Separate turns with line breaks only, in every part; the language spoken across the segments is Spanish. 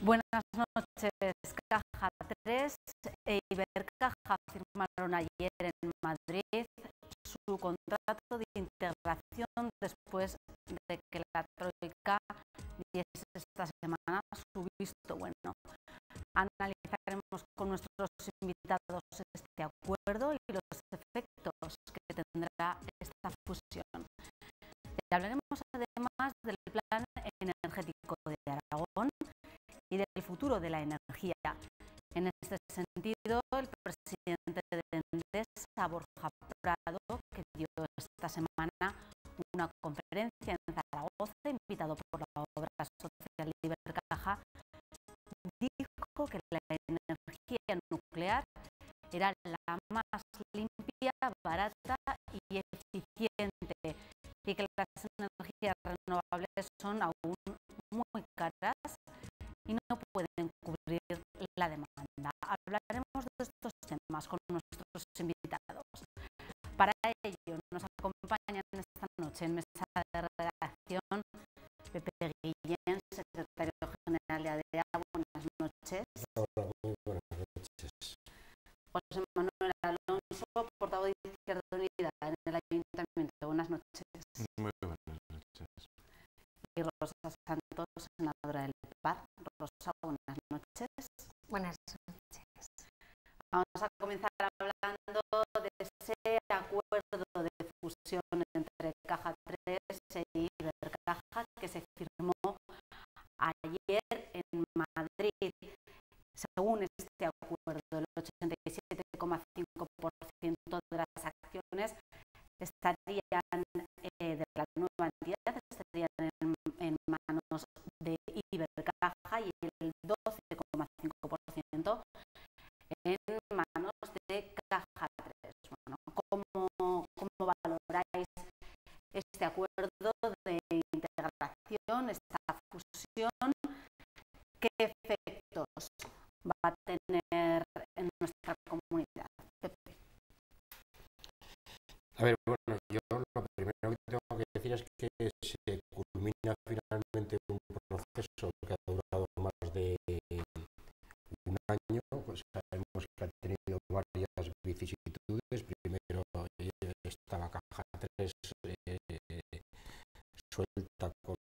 Buenas noches. Caja 3 e Ibercaja firmaron ayer en Madrid su contrato de integración después de que la Troika diese esta semana su visto bueno. Analizaremos con nuestros invitados este acuerdo y los efectos que tendrá esta fusión. Y hablaremos además del plan energético de Aragón y del futuro de la energía. En este sentido, el presidente de Endesa, Borja Prado, que dio esta semana una conferencia en Zaragoza, invitado por la obra social de Ibercaja, dijo que la energía nuclear era la más limpia, barata y eficiente, y que las energías renovables son aún muy caras y no pueden cubrir la demanda. Hablaremos de estos temas con nuestros invitados. Para ello nos acompañan esta noche en mesa de redacción Pepe Guillén, secretario general de ADEA. Buenas noches.
Hola, muy buenas noches.
José Manuel Alonso, portavoz de Izquierda Unida en el Ayuntamiento. Buenas noches.
Muy buenas noches.
Y Rosa Santos, senadora del PAC. Rosa, buenas noches.
Buenas noches.
Vamos a comenzar hablando de ese acuerdo de fusión entre Caja 3 e Ibercaja que se firmó ayer en Madrid. Según este acuerdo, el 87,5% de las acciones estarían de la nueva entidad estarían en manos de Ibercaja y el 12,5% en manos de Caja 3. Bueno, ¿cómo valoráis este acuerdo de integración, esta fusión? ¿Qué efectos va a tener en nuestra comunidad? Pepe.
A ver, bueno, yo lo primero que tengo que decir es que se culmina finalmente un proceso que ha durado más de un año. Pues sabemos que ha tenido varias vicisitudes. Primero estaba Caja 3 suelta con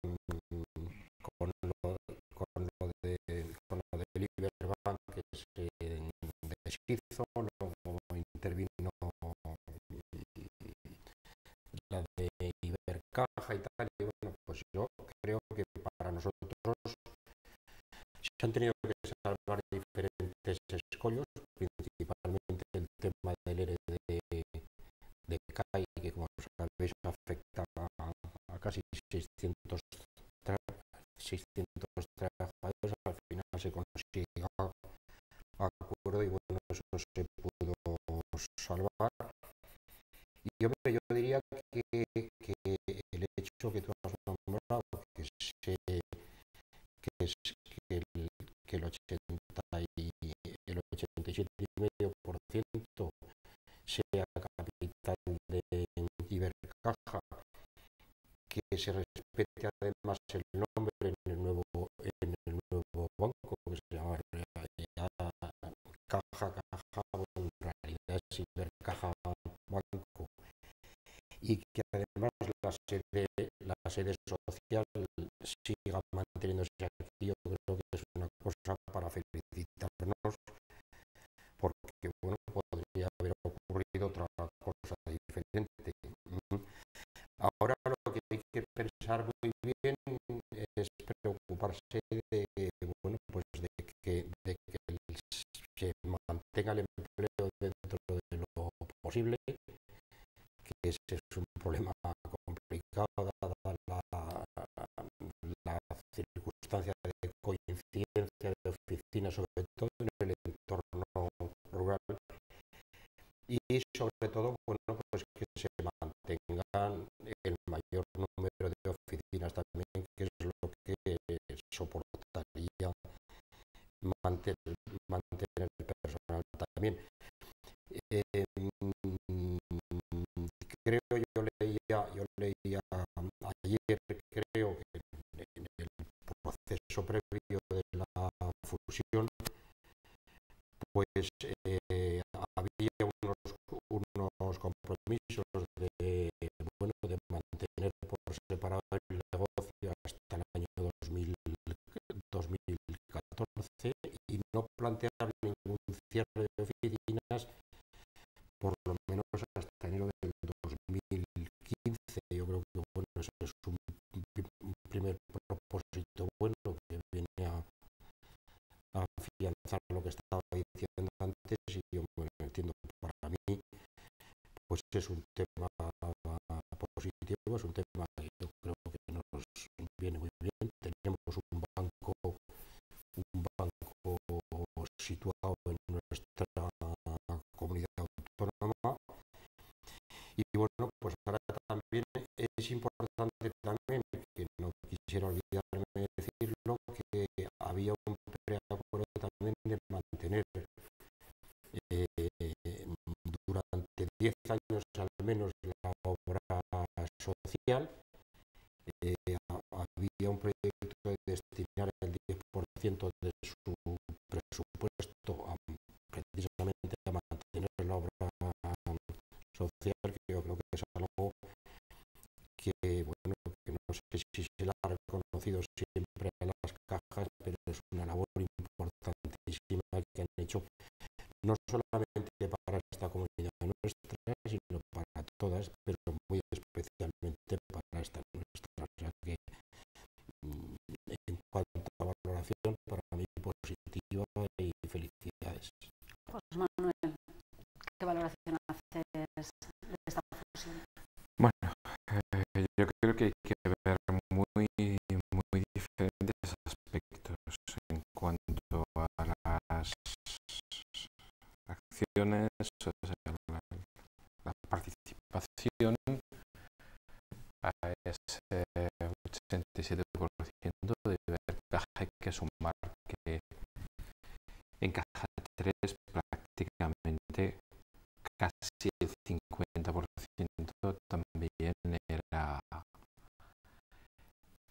lo del Iberbank, que se deshizo, luego intervino la de Ibercaja y tal, y bueno, pues yo creo que para nosotros se han tenido que salvar diferentes escollos, principalmente el tema del ERE de CAI, que como sabéis afecta a casi 600 trabajadores. Al final se consiguió acuerdo y bueno, eso se pudo salvar. Y yo diría que el hecho que tú has nombrado, que el 87,5% sea capital de Ibercaja, que se respete además el nombre en el nuevo banco, que se llama Caja, bueno, en realidad es Ibercaja Banco, y que además la sede social siga manteniéndose aquí. Yo creo que es una cosa para felicitarnos, porque bueno, podría haber ocurrido otra cosa diferente. Ahora lo que hay que pensar muy bien es preocuparse de, bueno, pues de que se mantenga el empleo dentro de lo posible, que ese es un problema complicado dada la circunstancia de coincidencia de oficinas, sobre todo en el entorno rural, y sobre todo, bueno, pues que se mantengan el mayor número de oficinas también, que es lo que soportaría mantener el personal también. Yo leía ayer, creo, en el proceso previo de la compromisos de, bueno, de mantener por separado el negocio hasta el año 2014 y no plantear ningún cierre de oficinas por lo menos hasta enero del 2015. Yo creo que bueno, eso es un primer propósito bueno que viene a afianzar lo que estaba diciendo antes y yo bueno, entiendo que para mí pues es un tema positivo, es un tema que yo creo que nos viene muy bien. Tenemos un banco situado en nuestra comunidad autónoma y bueno, pues ahora también es importante también, que no quisiera olvidarme de decirlo, que había un preacuerdo también de mantener durante 10 años al menos la obra social. Había un proyecto de destinar el 10% de su presupuesto precisamente a mantener la obra social, que yo creo que es algo que, bueno, que no sé si se le ha reconocido siempre a las cajas, pero es una labor importantísima que han hecho no solamente para esta comunidad nuestra, sino para todas, pero muy especialmente para esta nuestra. O sea que, en cuanto a valoración, para mí positiva y felicidades.
Pues Manuel, ¿qué valoración haces de esta fusión?
Bueno, yo creo que hay que ver muy diferentes aspectos en cuanto a las acciones, o sea, la participación a ese 87% de Ibercaja. Hay que sumar que en Caja 3 prácticamente casi el 50% también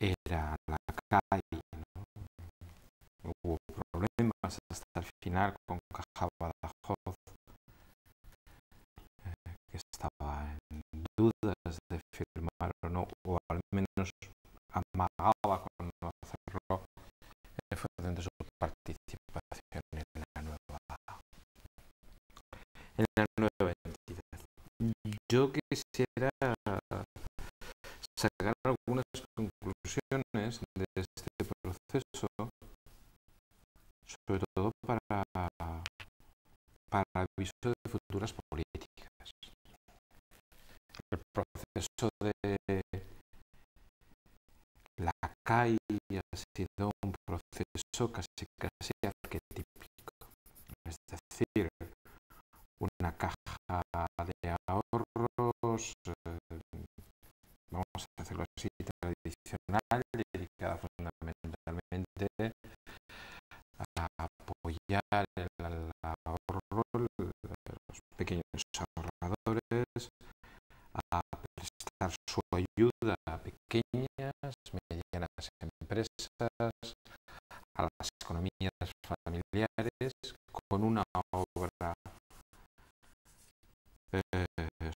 era la calle, ¿no? Hubo problemas hasta el final con Caja Badajoz, que estaba en dudas de firmar o no, o al menos amagaba con no hacerlo en función de su participación en la nueva entidad. Yo quisiera sacar algunas conclusiones de este proceso, sobre todo para aviso de futuras políticas. El proceso de la CAI ha sido un proceso casi arquetípico, es decir, una caja de ahorros, vamos a hacerlo así, tradicional, dedicada fundamentalmente a apoyar el ahorro de los pequeños ahorradores, a prestar su ayuda a pequeñas, medianas empresas, a las economías familiares, con una obra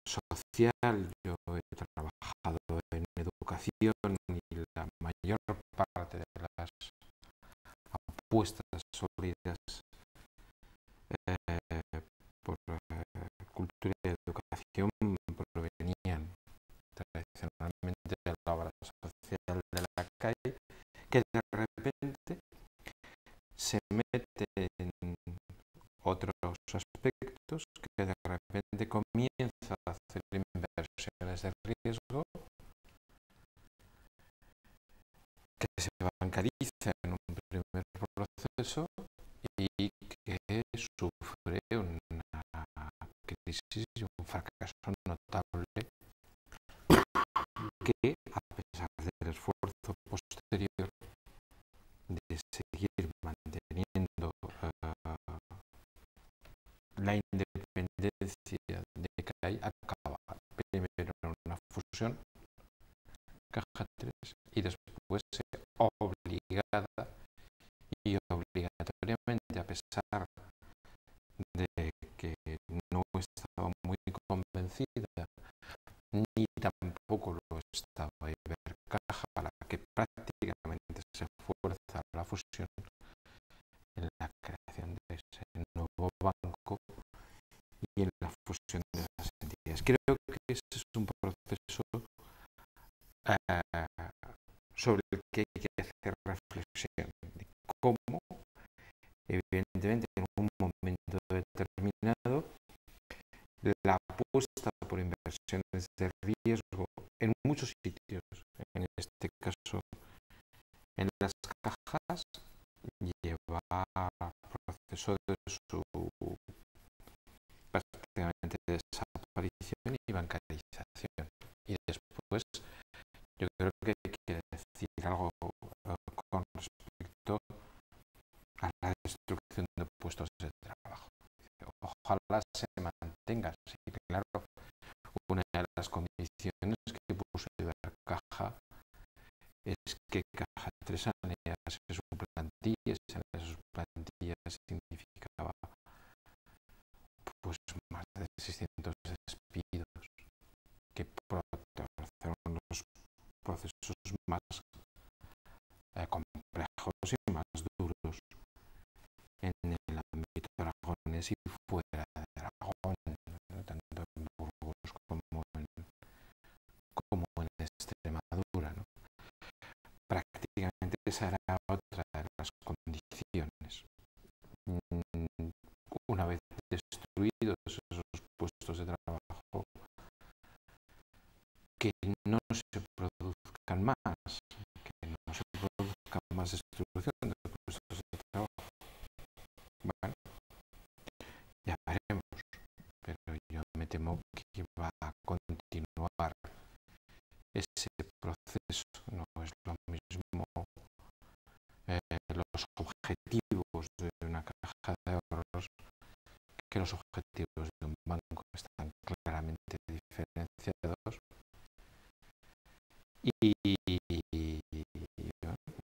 social. Yo he trabajado en educación y la mayor parte de las apuestas sólidas por cultura y educación provenían tradicionalmente de la obra social de la calle, que de repente se mete en otros aspectos, que de repente comienza a hacer inversiones de riesgo, que se bancariza en un primer proceso y que sufre una crisis y un fracaso notable, que a pesar del esfuerzo posterior de seguir manteniendo la independencia de CAI, acaba primero en una fusión, Caja 3, y después obligada y obligatoriamente, a pesar de que no estaba muy convencida conocida, ni tampoco lo estaba Ibercaja, a la que prácticamente se fuerza la fusión en la creación de ese nuevo banco y en la fusión de las entidades. Creo que ese es un proceso sobre el que hay que hacer reflexión de cómo, evidentemente, en un momento determinado, la apuesta por inversiones de riesgo en muchos sitios, en este caso en las cajas, lleva al proceso de su prácticamente desaparición y bancarización. Y después yo creo que hay que decir algo con respecto a la destrucción de puestos de trabajo. Ojalá se mantenga. Sí, claro, una de las condiciones que puso Ibercaja es que Caja 3 sanease su plantilla, sus plantillas significaba pues más de 600 despidos, que fueron los procesos más complejos y más duros en el ámbito aragonés y fuera de Aragón, ¿no? Tanto en Burgos como en Extremadura, ¿no? Prácticamente esa era otra de las condiciones. Una vez destruidos esos puestos de trabajo, que no se produzcan más, que no se produzca más destrucción de puestos de trabajo. Bueno, ya veremos, pero yo me temo que va a continuar ese proceso. No es lo mismo los objetivos de una caja de ahorros que los objetivos de un banco, están claramente diferenciados. Y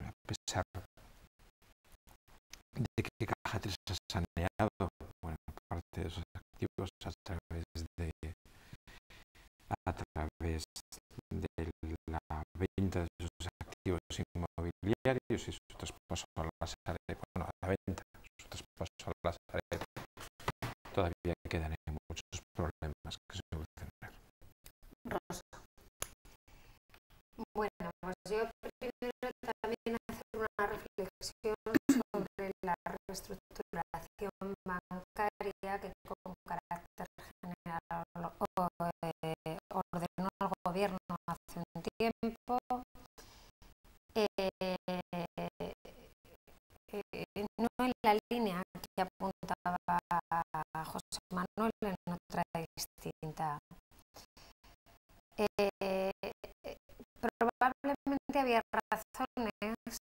a pesar de que Caja 3 ha saneado buena parte de esos activos a través de la venta de esos activos inmobiliarios y su traspaso a la Sareb, bueno, a la venta, su traspaso a la Sareb, todavía quedan muchos problemas que solucionar.
Rosa. Bueno, pues yo primero también hacer una reflexión sobre la reestructuración bancaria que con carácter general ordenó el gobierno hace un tiempo. No en la línea que apuntaba José Manuel, en otra distinta. Probablemente había razones,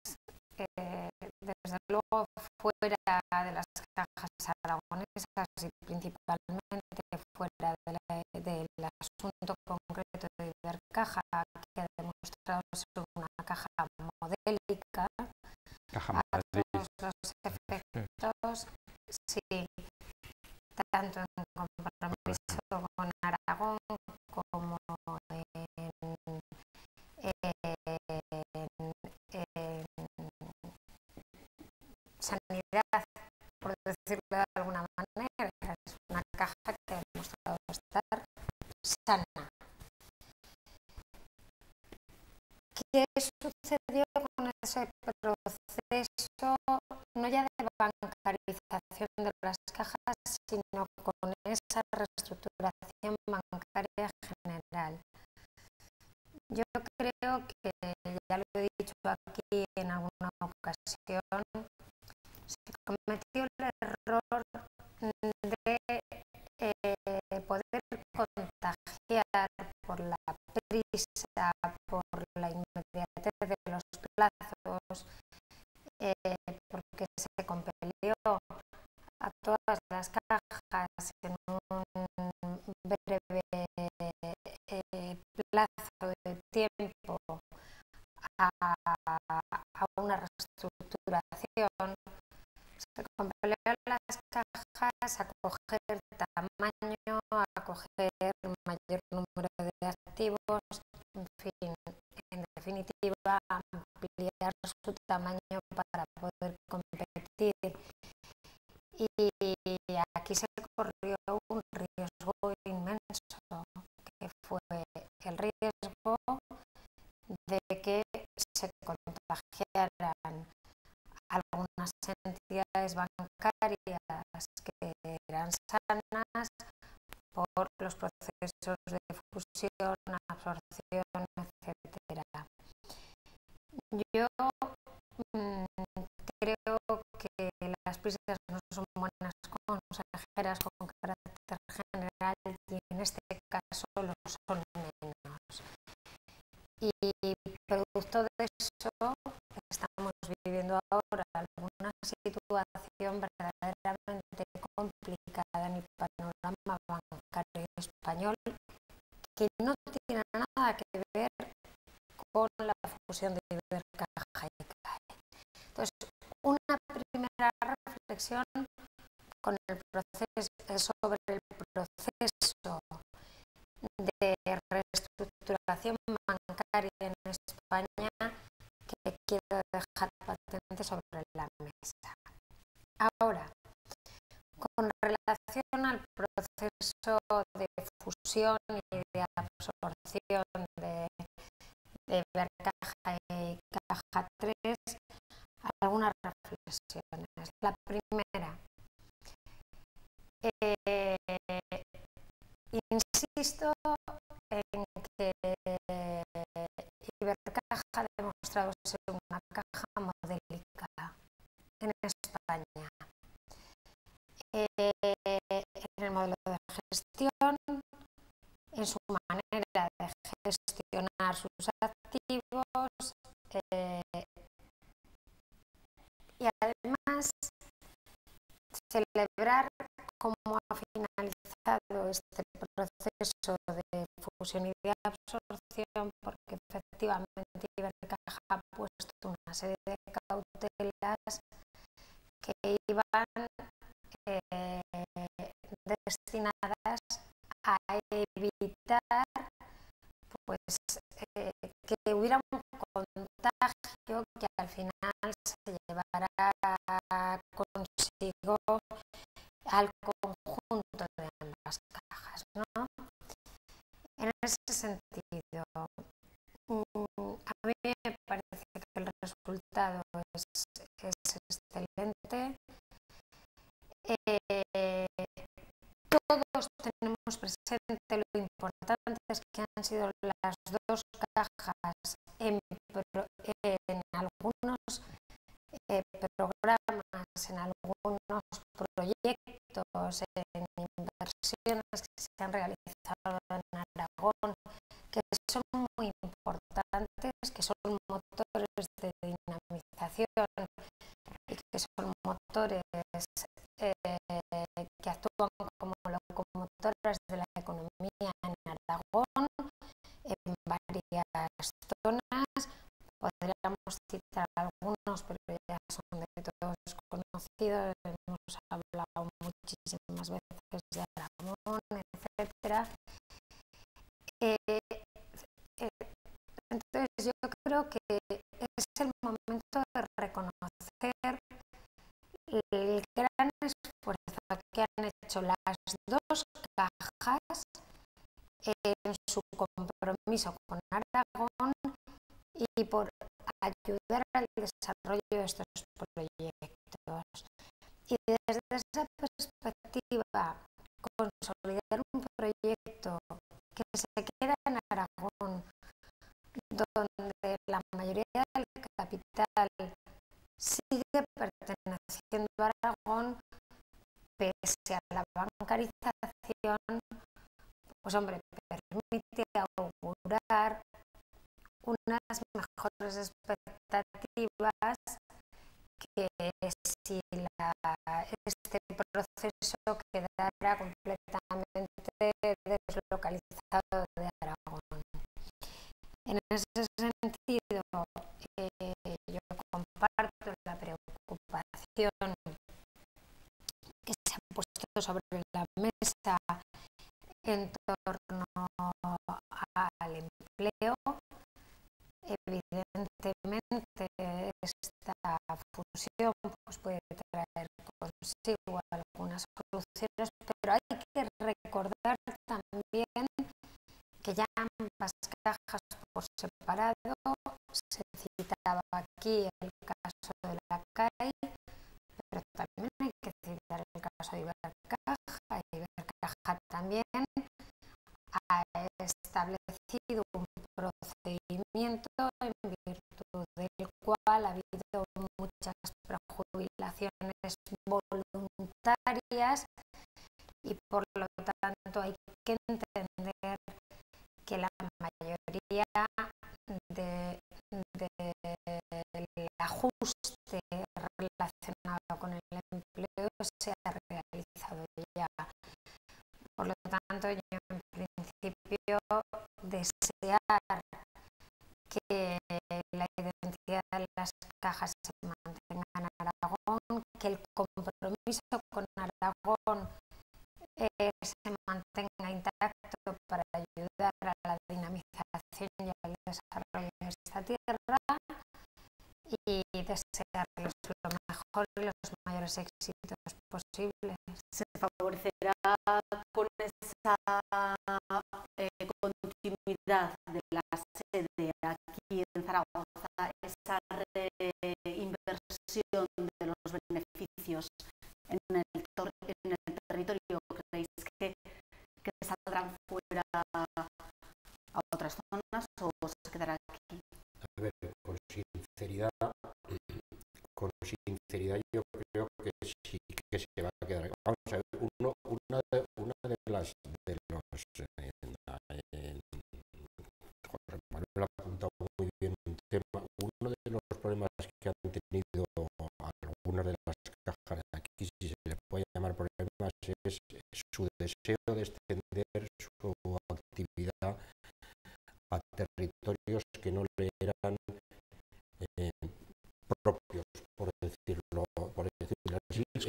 desde luego fuera de las cajas aragonesas y principalmente fuera del asunto concreto de Ibercaja, que ha demostrado ser una caja modélica
Caja
a todos los efectos, sí, tanto en compromiso con Aragón como en sanidad, por decirlo de alguna manera. Es una caja que ha demostrado estar sana. ¿Qué sucedió con ese proceso, no ya de bancarización de las cajas, sino con esa reestructuración bancaria general? Yo creo que, ya lo he dicho aquí en alguna ocasión, se cometió el error de poder contagiar por la prisa, por la inmediatez de los plazos, porque se compelió a todas las cajas en un breve plazo de tiempo a una reestructuración. Se compelió a las cajas a coger tamaño, a coger administrativos, en fin, en definitiva, ampliar su tamaño para poder competir. Y aquí se corrió un riesgo inmenso, que fue el riesgo de que se contagiaran algunas entidades bancarias que eran sanas por los procesos de fusión, absorción, etc. Yo creo que las prisas no son buenas consejeras con carácter general y en este caso lo son menos. Y producto de eso estamos viviendo ahora alguna situación verdaderamente complicada en el panorama bancario español que no tiene nada que ver con la fusión de Ibercaja y CAE. Entonces, una primera reflexión con el proceso, sobre el proceso de reestructuración bancaria en España que quiero dejar patente sobre la mesa. Ahora, con relación al proceso de fusión y de absorción de Ibercaja y Caja 3, algunas reflexiones. La primera, insisto en que Ibercaja ha demostrado ser una caja modélica en España. En el modelo de gestión, en su manera de gestionar sus activos y además celebrar cómo ha finalizado este proceso de fusión y de absorción, porque efectivamente Ibercaja ha puesto una serie de cautelas que iban destinadas a evitar pues, que hubiera un contagio que al final se llevara consigo al conjunto de ambas cajas, ¿no? En ese sentido, a mí me parece que el resultado es excelente. Todos tenemos presente lo importantes que han sido las dos cajas en algunos programas, en algunos proyectos, en inversiones que se han realizado en Aragón, que son muy importantes, que son motores de dinamización y que son motores que actúan como locomotoras de la economía en Aragón, en varias zonas. Podríamos citar algunos, pero ya son de todos conocidos. Hemos hablado muchísimas veces de Aragón, etc. Entonces yo creo que es el momento de reconocer el gran esfuerzo que han hecho las dos cajas en su compromiso con Aragón y por ayudar al desarrollo de estos proyectos. Y desde esa perspectiva, consolidar un proyecto que se queda en Aragón, donde la mayoría del capital sigue perteneciendo a Aragón, pese a la bancarización, pues hombre, permite augurar unas mejores expectativas que si este proceso quedara completamente deslocalizado de Aragón. En ese sentido, yo comparto la preocupación que se ha puesto sobre la mesa en torno al empleo. Evidentemente, esta fusión pues, puede traer consigo algunas soluciones, pero hay que recordar también que ya ambas cajas por separado, se citaba aquí el caso de la CAI, pero también hay que citar el caso de Ibercaja. Ibercaja también ha establecido un procedimiento en virtud del cual ha habido muchas prejubilaciones voluntarias y por lo tanto hay que entender que la mayoría del ajuste relacionado con el empleo se ha realizado ya. Por lo tanto, yo en principio desear que la identidad de las cajas se mantenga en Aragón, que el compromiso con Aragón se mantenga intacto para ayudar a la dinamización y al desarrollo de esta tierra, y desearles lo mejor y los mayores éxitos posibles.
Se favorecerá con esa continuidad de la sede aquí en Zaragoza, esa reinversión de los beneficios en el territorio. ¿Creéis que saldrán fuera a otras zonas o se quedará aquí?
A ver, con sinceridad yo creo que sí que se va a quedar. Vamos a ver, una de los Jorge Manuel ha apuntado muy bien un tema. Uno de los problemas que han tenido algunas de las cajas aquí, si se le puede llamar problemas, es su deseo de extender su actividad a territorios que no le eran propios, por decirlo así, en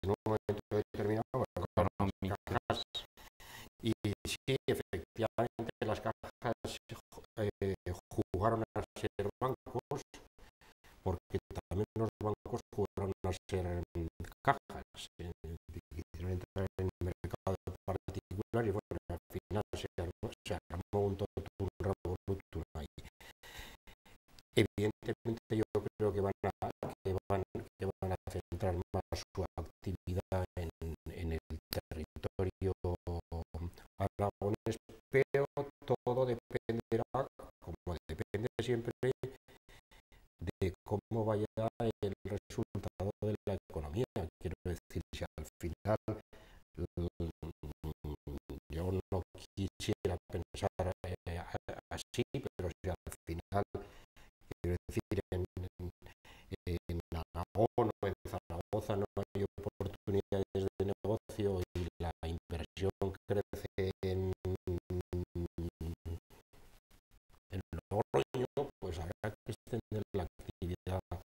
un momento determinado, cajas, y sí, efectivamente las cajas jugaron a ser bancos, porque también los bancos jugaron a ser cajas, quisieron entrar en el mercado particular y bueno, al final se armó un totum revolutum ahí. Evidentemente yo creo que van a centrar más su actividad en el territorio aragonés, pero todo dependerá, como depende siempre, de cómo vaya el resultado de la economía. Quiero decir, si al final yo no quisiera pensar así, pero si al final, quiero decir, en Aragón o en Zaragoza no hay oportunidades de negocio y la inversión crece en Logroño, pues habrá que extender la actividad a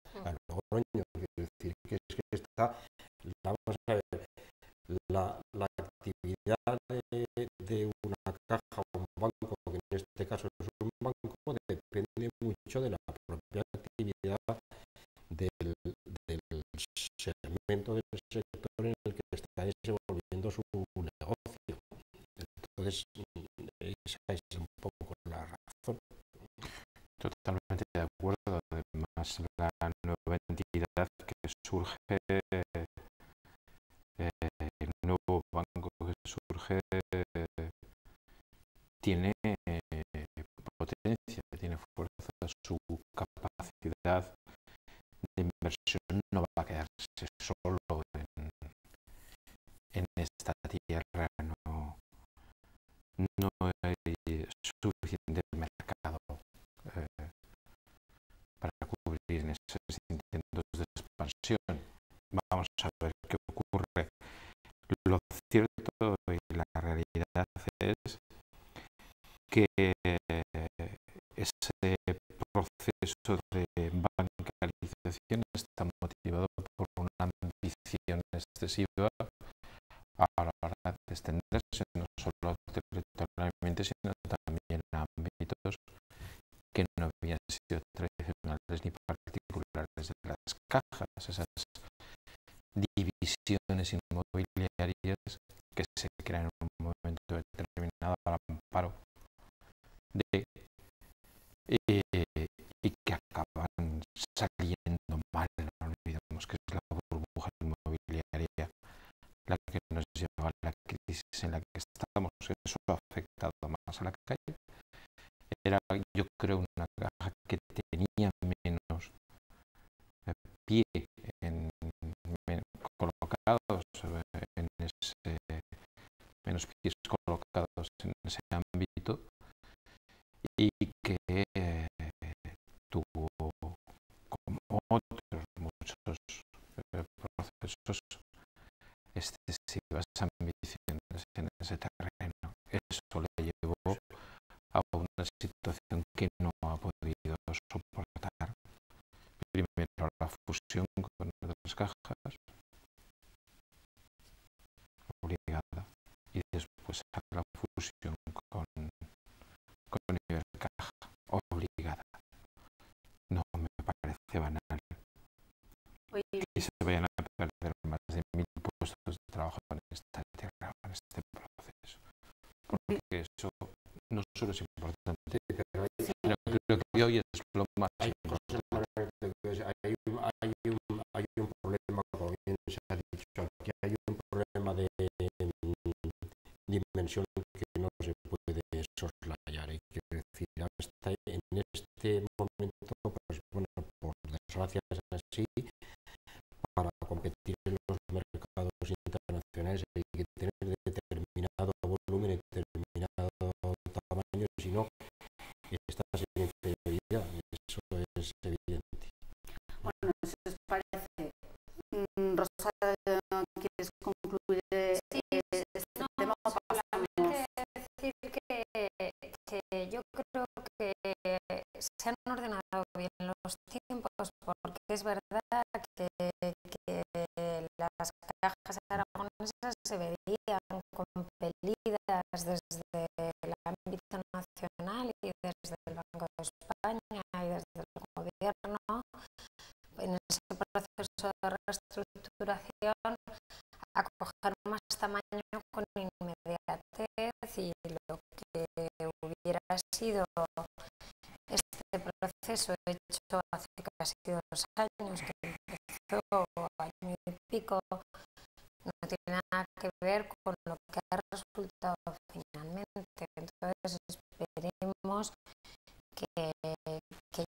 Logroño. Quiero decir que es que vamos a ver, la actividad de una caja o un banco, que en este caso es un banco, depende mucho de la propia actividad del segmento del sector en el que está desenvolviendo su negocio. Entonces, esa es un poco la razón.
Totalmente de acuerdo. Además, la nueva entidad que surge, el nuevo banco que surge, tiene potencia, tiene fuerza, su capacidad de inversión no va a quedarse solo en esta tierra, no hay suficiente mercado para cubrir en esos intentos de expansión. Vamos a ver qué ocurre. Lo cierto y la realidad es que ese proceso de bancarización está motivado por una ambición excesiva a la hora de extenderse no solo al territorio electrónicamente, sino también en ámbitos que no habían sido tradicionales ni particulares de las cajas, esas divisiones inmobiliarias que se crean en un momento determinado al amparo de y que acaban saliendo mal. No olvidemos que es la burbuja inmobiliaria la que nos lleva a la crisis en la que estamos. Eso ha afectado más a la calle. Era, yo creo, una caja que tenía menos pie colocados en ese, menos pies colocados en ese ámbito, y que tuvo, como otros muchos procesos, excesivas ambiciones en ese terreno. Eso le llevó a una situación que no ha podido soportar. Primero la fusión con otras cajas obligada, y después a la fusión con Ibercaja obligada. No me parece banal que se vayan a perder más de 1000 puestos de trabajo en esta tierra, en este proceso, porque eso no solo es importante, sino que creo que hoy es lo más importante.
Hay un problema, como bien se ha dicho aquí, hay un problema de dimensión que no se puede soslayar. Hay que decir, en este momento, pues bueno, por desgracia es así, para competir en los mercados internacionales hay que tener determinado volumen y determinado tamaño, si no, estás en inferioridad. Eso es evidente.
Bueno, si os parece, Rosa, ¿quieres concluir este tema?
Solamente decir que yo creo que se han ordenado bien los tiempos, porque es verdad que las cajas aragonesas se veían compelidas desde el ámbito nacional y desde el Banco de España y desde el Gobierno, en ese proceso de reestructuración, a coger más tamaño con inmediatez, y lo que hubiera sido este proceso hecho hace casi 2 años, que empezó año y pico, no tiene nada que ver con lo que ha resultado finalmente. Entonces esperemos que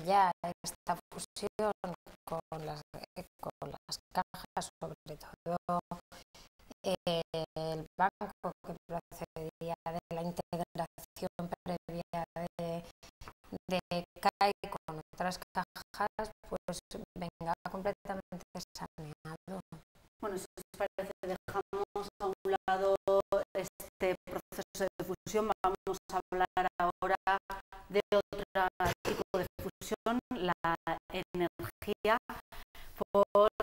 ya esta fusión con las cajas, sobre todo el banco que procedía de la integración previa de CAI con otras cajas, pues venga completamente saneado.
Bueno, si os parece, dejamos a un lado este proceso de fusión. Vamos a hablar ahora de otro tipo de fusión, la energía, por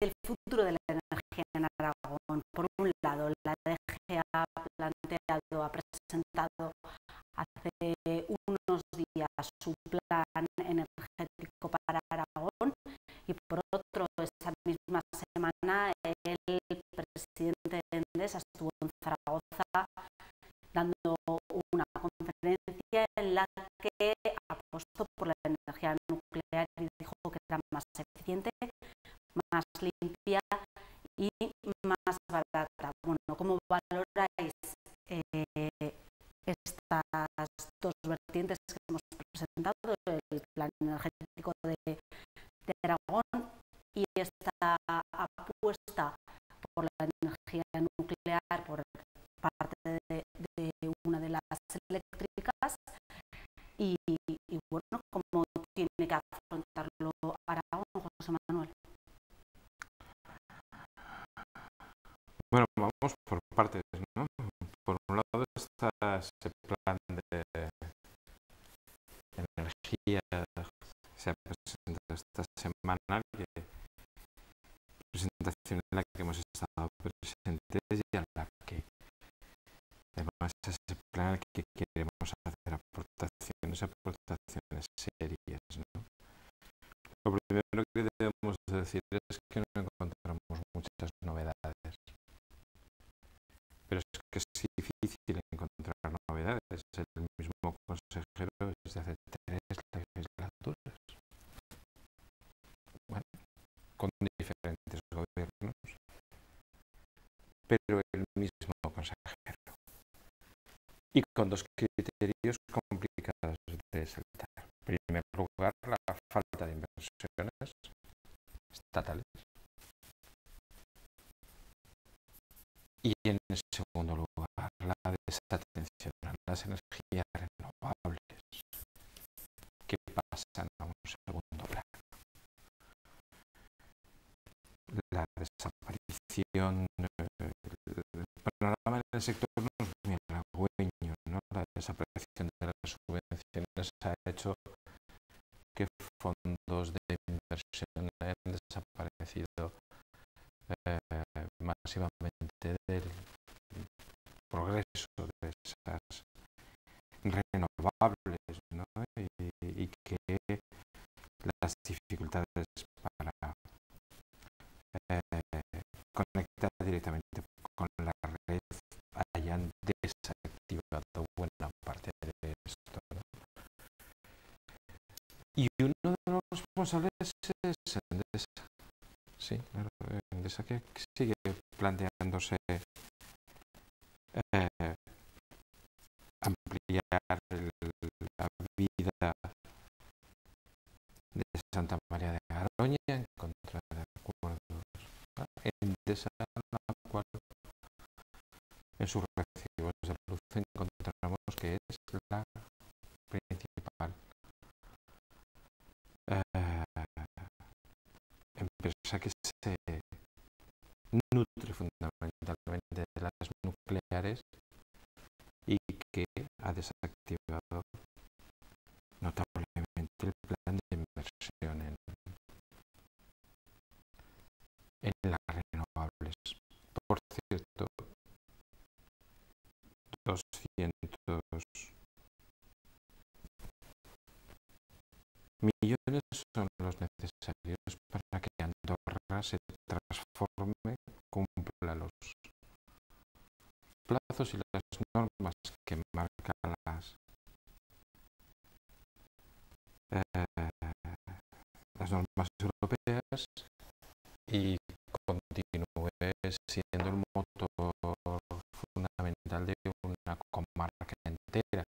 el futuro de la energía en Aragón. Por un lado, la DG ha planteado, ha presentado hace unos días su plan energético para Aragón, y por otro, esa misma semana el presidente de Endesa estuvo en Zaragoza dando una conferencia en la que apostó por la energía nuclear y dijo que era más eficiente, más limpia y más barata. Bueno, ¿cómo valoráis estas dos vertientes que hemos presentado, el plan energético de Aragón y esta apuesta por la energía nuclear por parte de una de las eléctricas, y bueno, cómo tiene que afrontarlo Aragón, José Manuel?
Bueno, vamos por partes, ¿no? Por un lado está ese plan de energía que se ha presentado esta semana, presentación en la que hemos estado presentes y a la que además base a ese plan al que queremos hacer aportaciones serias, ¿no? Lo primero que debemos decir es que no encontramos muchas novedades, pero es que es difícil encontrar novedades. El mismo consejero desde hace 3 legislaturas, bueno, con diferentes gobiernos, pero el mismo consejero, y con 2 criterios complicados de saltar. En primer lugar, la falta de inversiones estatales, y en segundo lugar, la desatención a las energías renovables, que pasan a un segundo plano. La desaparición, el panorama del sector no es muy halagüeño, ¿no? La desaparición de las subvenciones ha hecho que fondos de inversión hayan desaparecido masivamente del progreso de esas renovables, ¿no? Y que las dificultades para conectar directamente con la red hayan desactivado buena parte de esto, ¿no? Y uno de los responsables es Endesa. Sí, claro, Endesa, que sigue planteándose ampliar la vida de Santa María de Garoña en contra de acuerdos. Endesa, la cual en sus recibos de luz encontramos que es la principal empresa que se nutre fundamentalmente de las nucleares y que ha desactivado notablemente el plan de inversión en las renovables. Por cierto, 200 millones son los necesarios para que Andorra se transforme, cumpla los plazos y las normas que marcan las normas europeas, y continúe siendo el motor fundamental de una comarca entera.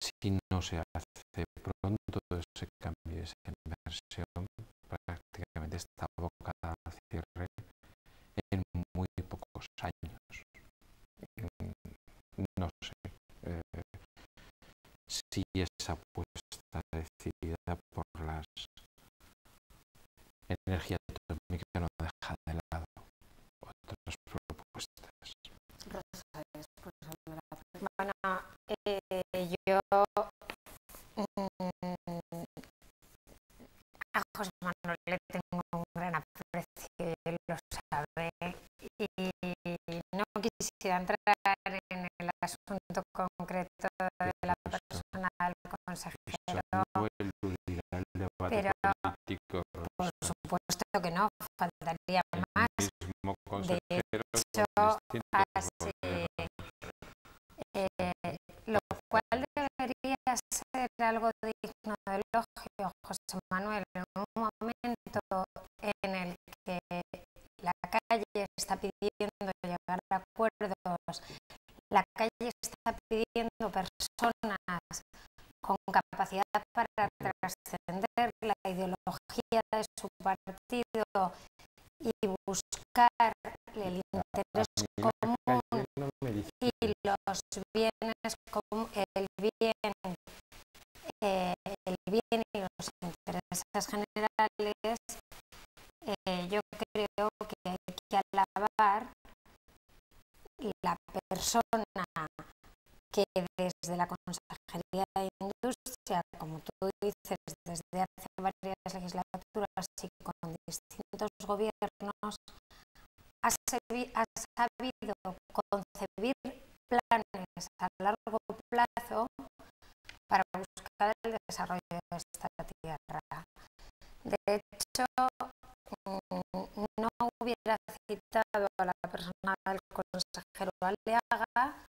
Si no se hace pronto ese cambio, esa inversión, prácticamente está abocada a cierre en muy pocos años. No sé si esa apuesta decidida por las energías atómicas no deja de lado otras propuestas.
Bueno, yo a José Manuel le tengo un gran aprecio, y él lo sabe, y no quisiera entrar en el asunto concreto de la persona del consejero, pero por supuesto que no, faltaría más. De hecho, así, lo cual debería ser algo digno de elogio, José Manuel, en un momento en el que la calle está pidiendo llegar a acuerdos, la calle está pidiendo personas con capacidad para trascender la ideología de su partido y buscar el interés común y los bienes comunes, el bien y los intereses generales. Yo creo que hay que alabar la persona que desde la Consejería de Industria, como tú dices, desde hace varias legislaturas y con distintos gobiernos, ha sabido concebir a largo plazo para buscar el desarrollo de esta tierra. De hecho, no hubiera citado a la persona del consejero Aliaga,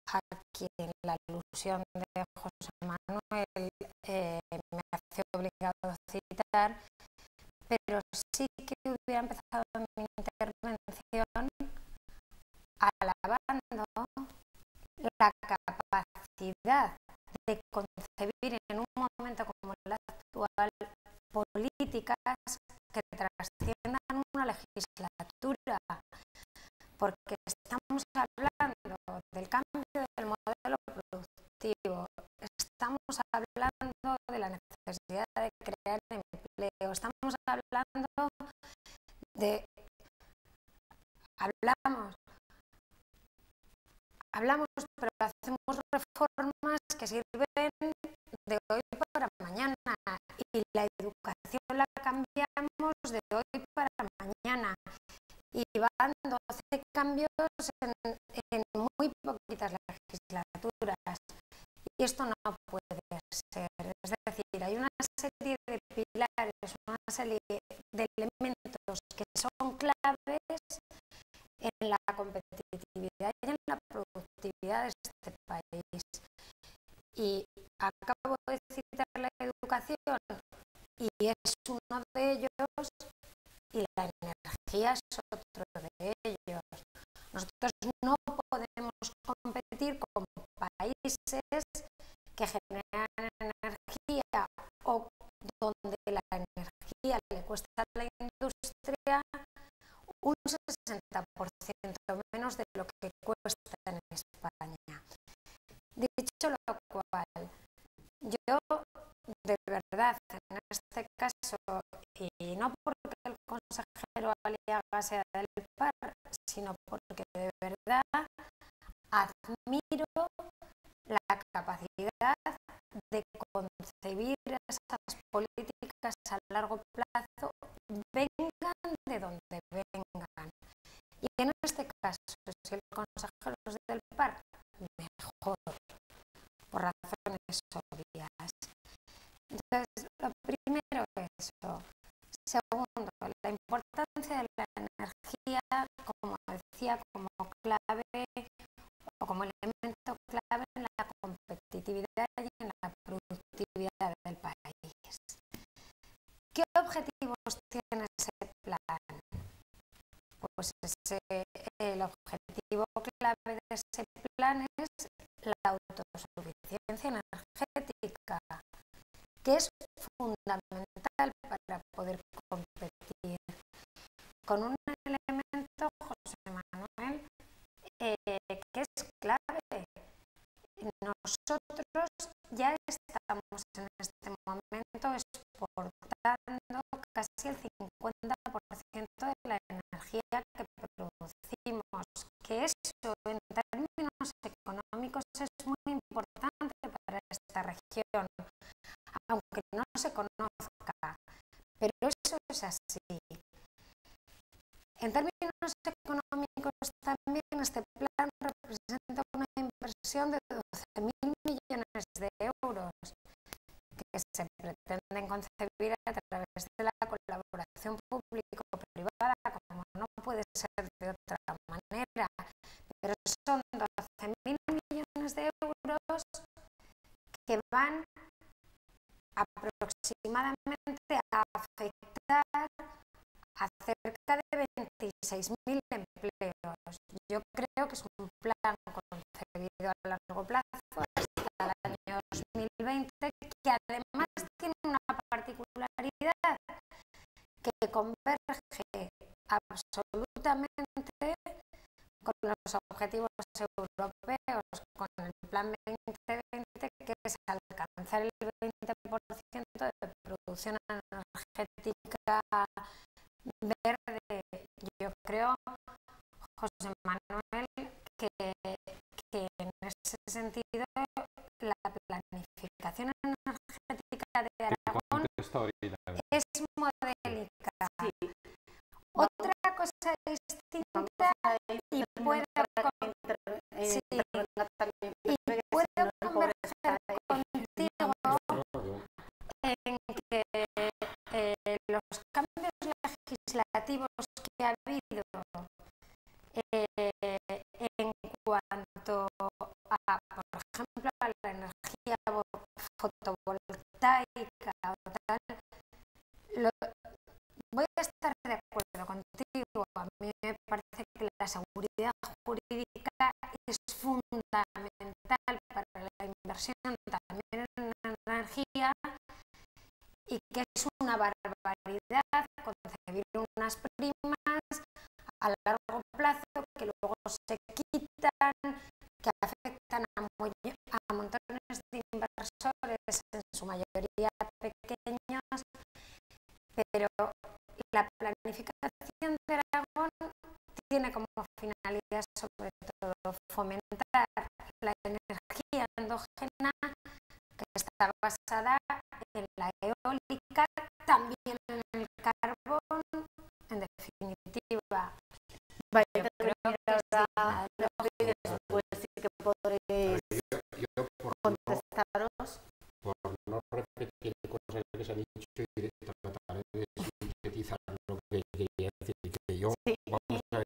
a quien la alusión de José Manuel me hace obligado a citar, pero sí que hubiera empezado mi intervención alabando la capacidad de concebir en un momento como el actual políticas que trasciendan una legislatura, porque estamos hablando del cambio del modelo productivo, estamos hablando de la necesidad de crear empleo, estamos hablando de... Hablamos, pero hacemos reformas que sirven de hoy para mañana, y la educación la cambiamos de hoy para mañana, y van 12 cambios en muy poquitas legislaturas, y esto no puede ser. Es decir, hay una serie de pilares, una serie de elementos que son claves en la competitividad y en la productividad de este país. Y acabo de citar la educación, y es uno de ellos, y la energía es otro de ellos. Nosotros no podemos competir con países que generan energía o donde la energía le cuesta a la industria un 60% menos de lo que cuesta en España. Dicho lo cual, yo de verdad en este caso, y no porque el consejero Aliaga sea del PAR, sino porque de verdad admiro la capacidad de concebir esas políticas a largo plazo, vengan de donde vengan. Y en este caso, si el consejero es del PAR, mejor, por razones obvias. Entonces, lo primero es eso. Segundo, la importancia de la energía, como decía, como clave o como elemento clave en la competitividad y en la productividad del país. ¿Qué objetivos tiene ese plan? Pues el objetivo clave de ese plan es la autosuficiencia energética, que es fundamental para poder competir. Con un elemento, José Manuel, que es clave. Nosotros ya estamos en este momento exportando casi el 50% de la energía que producimos, que eso en términos económicos es muy importante para esta región, aunque no se conozca, pero eso es así. En términos económicos también este plan representa una inversión de 12.000 millones de euros que se pretenden concebir a través de la colaboración público-privada, como no puede ser de otra manera, pero son 12.000 millones de euros que van aproximadamente a afectar a cerca de 26.000 empleos. Yo creo que es un plan concebido a largo plazo hasta el año 2020, que además tiene una particularidad que converge absolutamente con los objetivos europeos, con el plan 2020, que es alcanzar el 20% de producción energética verde. Yo creo, José Manuel, que en ese sentido la planificación energética de Aragón es modélica. Sí. Otra cosa distinta y puede fotovoltaica o tal, voy a estar de acuerdo contigo. A mí me parece que la seguridad jurídica es fundamental para la inversión también en energía, y que es una barbaridad concebir unas primas a largo plazo que luego se quitan, que afectan a montones de inversores, en su mayoría pequeños, pero la planificación de Aragón tiene como finalidad sobre todo fomentar la energía endógena, que está basada en la eólica, también en el carbón, en definitiva.
Vaya,
Creo
pero
que
ahora después sí que podréis
Yo
contestaros.
por no repetir cosas que se han dicho y trataré de sintetizar lo que quería decir, que yo,
Sí,
vamos a ver,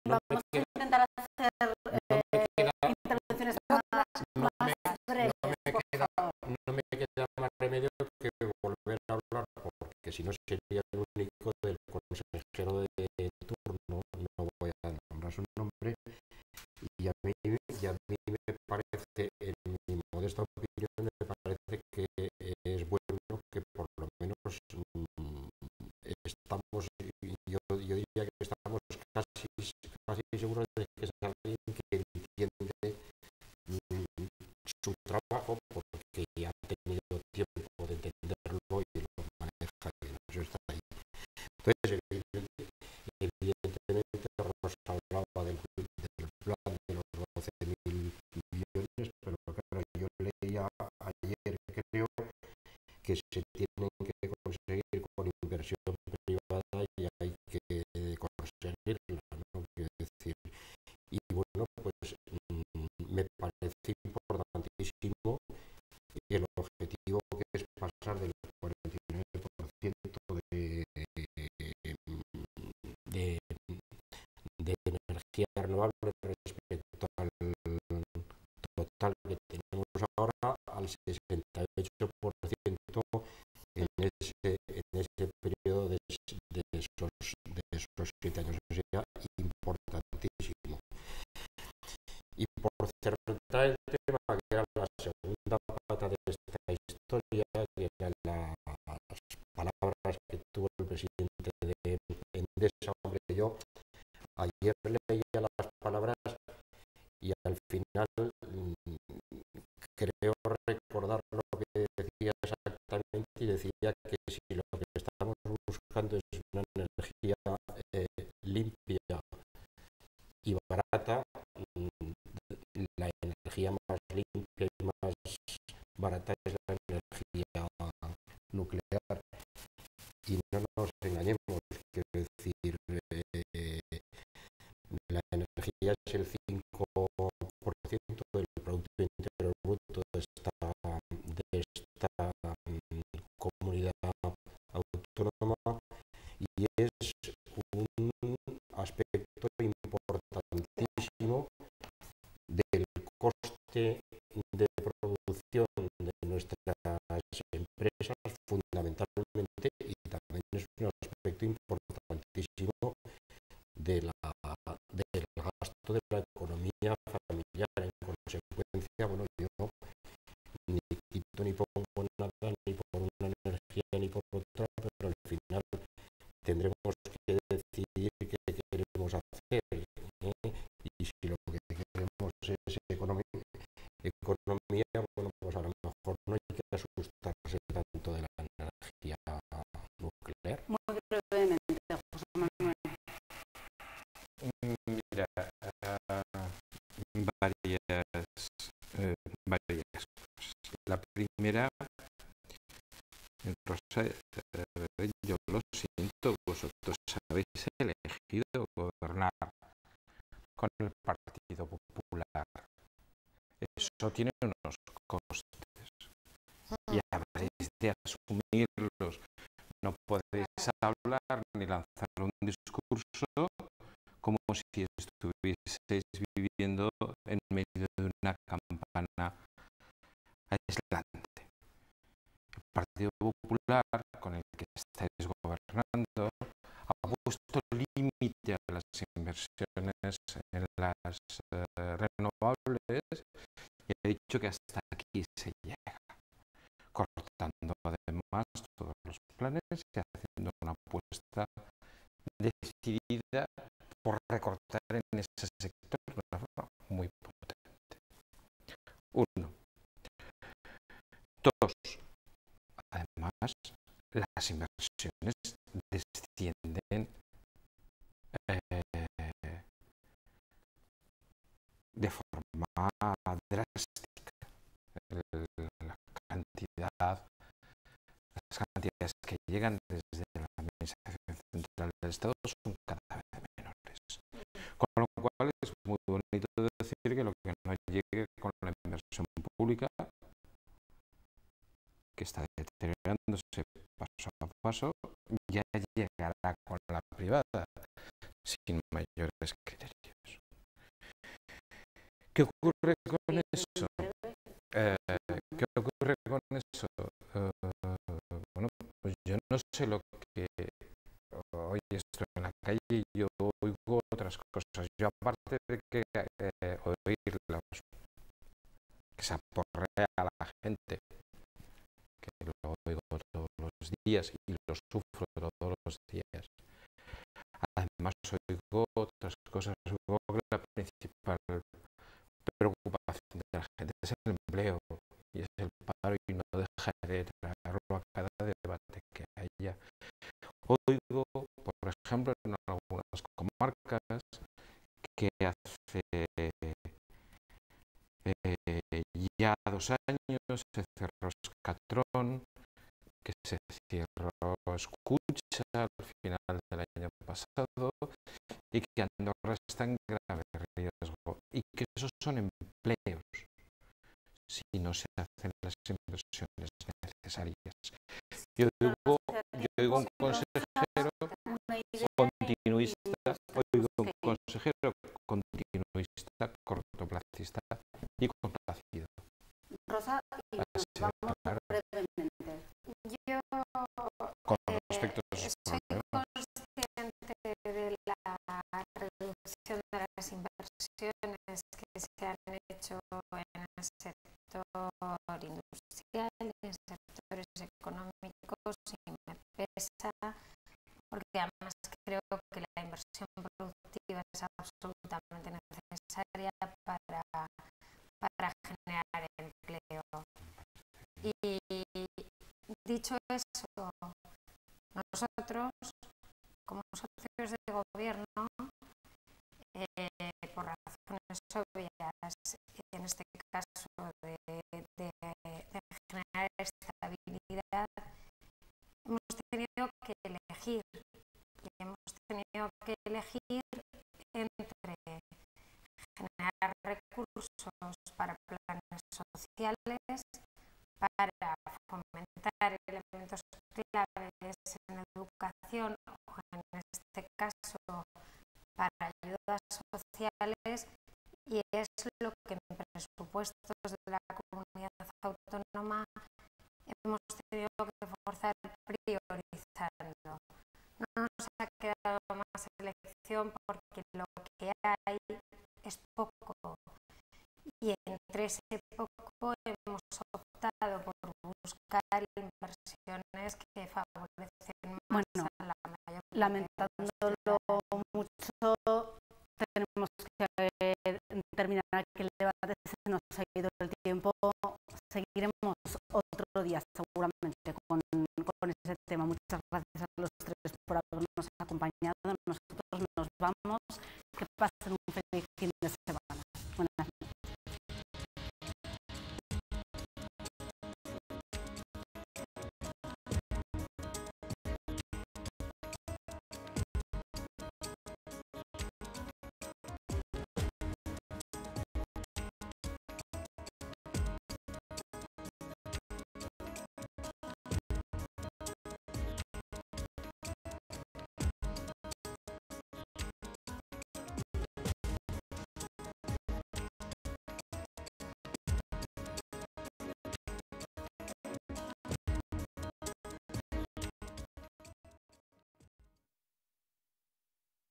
vamos a intentar hacer intervenciones más breves.
no me queda más remedio que volver a hablar, porque si no sería el único del consejero de turno, no voy a nombrar su nombre, y a mí me parece, en mi modesta opinión, me parece que es bueno que por lo menos estamos, yo diría que estamos casi seguros de que es alguien que entiende su trabajo, porque ya ha tenido tiempo de entenderlo y lo maneja bien, eso está ahí. Entonces, evidentemente, Rosa hablaba del plan de los 12.000 millones, pero claro, yo leía ayer, creo, que se tienen que conseguir con inversión privada y hay que conseguirla, ¿no? Quiero decir, y bueno, pues me parece importantísimo el objetivo que es pasar del 49% de energía renovable respecto al total que tenemos ahora al 68% en ese periodo de esos 7 años. O sea, importantísimo. Y por cerrar el tema, que era la segunda pata de esta historia, que eran las palabras que tuvo el presidente de Endesa. Hombre, yo ayer leía las palabras y al final creo recordar lo que decía exactamente, y decía que si lo que estamos buscando es una energía limpia y barata, la energía más limpia y más barata es la energía nuclear. Y no nos engañemos, quiero decir, la energía es el 5% del Producto Interior Bruto de esta comunidad autónoma, y es un aspecto importantísimo del coste de producción de nuestras empresas, fundamentalmente, y también es un aspecto importantísimo del gasto de la economía familiar. En consecuencia, bueno, yo ni quito ni pongo nada, ni por una energía ni por otra, pero al final tendremos que decidir qué queremos hacer, y si lo que queremos es economía, bueno, pues a lo mejor no hay que asustarse tanto de la energía nuclear.
Muy brevemente, José Manuel.
Mira, varias cosas. La primera, Rosa, yo lo siento, vosotros habéis elegido gobernar con el Partido Popular. Eso tiene unos costes y habréis de asumirlos. No podéis hablar ni lanzar un discurso como si estuvieseis viviendo en medio de una campana aislante. inversiones en las renovables y ha dicho que hasta aquí se llega, cortando además todos los planes y haciendo una apuesta decidida por recortar en ese sector de una forma muy potente. Uno. Dos. Además, las inversiones descienden de forma drástica. Las cantidades que llegan desde la Administración Central del Estado son cada vez menores. Con lo cual es muy bonito decir que lo que no llegue con la inversión pública, que está deteriorándose paso a paso, ya llegará con la privada, sin mayores criterios. ¿Qué ocurre con eso? ¿Qué ocurre con eso? Bueno, pues yo no sé lo que hoy estoy en la calle y yo oigo otras cosas. Yo, aparte de que oírlas, que se aporrea a la gente, que lo oigo todos los días y lo sufro todos los días. Además oigo otras cosas. Oigo que la principal preocupación de la gente es el empleo y es el paro, y no dejaré de traerlo a cada debate que haya. Oigo, por ejemplo, en algunas comarcas que hace ya 2 años se cerró Escatrón, que se cerró Escucha al final del año pasado y que Andorra está en grave riesgo, y que esos son empleos si no se hacen las inversiones necesarias. Yo oigo un consejero continuista, cortoplacista y complacido.
Rosa, y nos vamos brevemente.
Yo
con respecto a esos
soy
problemas.
consciente de la reducción de las inversiones que se han hecho en el sector industrial, en sectores económicos, y me pesa, porque además creo que la inversión productiva es absolutamente necesaria para generar empleo. Y dicho eso, nosotros, como socios de gobierno, por razones obvias, en este caso de generar estabilidad, hemos tenido que elegir. Y hemos tenido que elegir entre generar recursos para planes sociales, para fomentar elementos claves en educación, o en este caso para ayudas sociales, y es lo que en presupuestos de la comunidad autónoma hemos tenido que forzar priorizando. No nos ha quedado más elección, porque lo que hay es poco, y entre ese poco hemos optado por buscar inversiones que favorecen más a la mayor parte.
Lamentándolo mucho, tenemos que terminar aquí el debate. Se nos ha ido el tiempo. Seguiremos otro día seguramente con ese tema. Muchas gracias a los tres por habernos acompañado. Nosotros nos vamos. Que pasen un feliz fin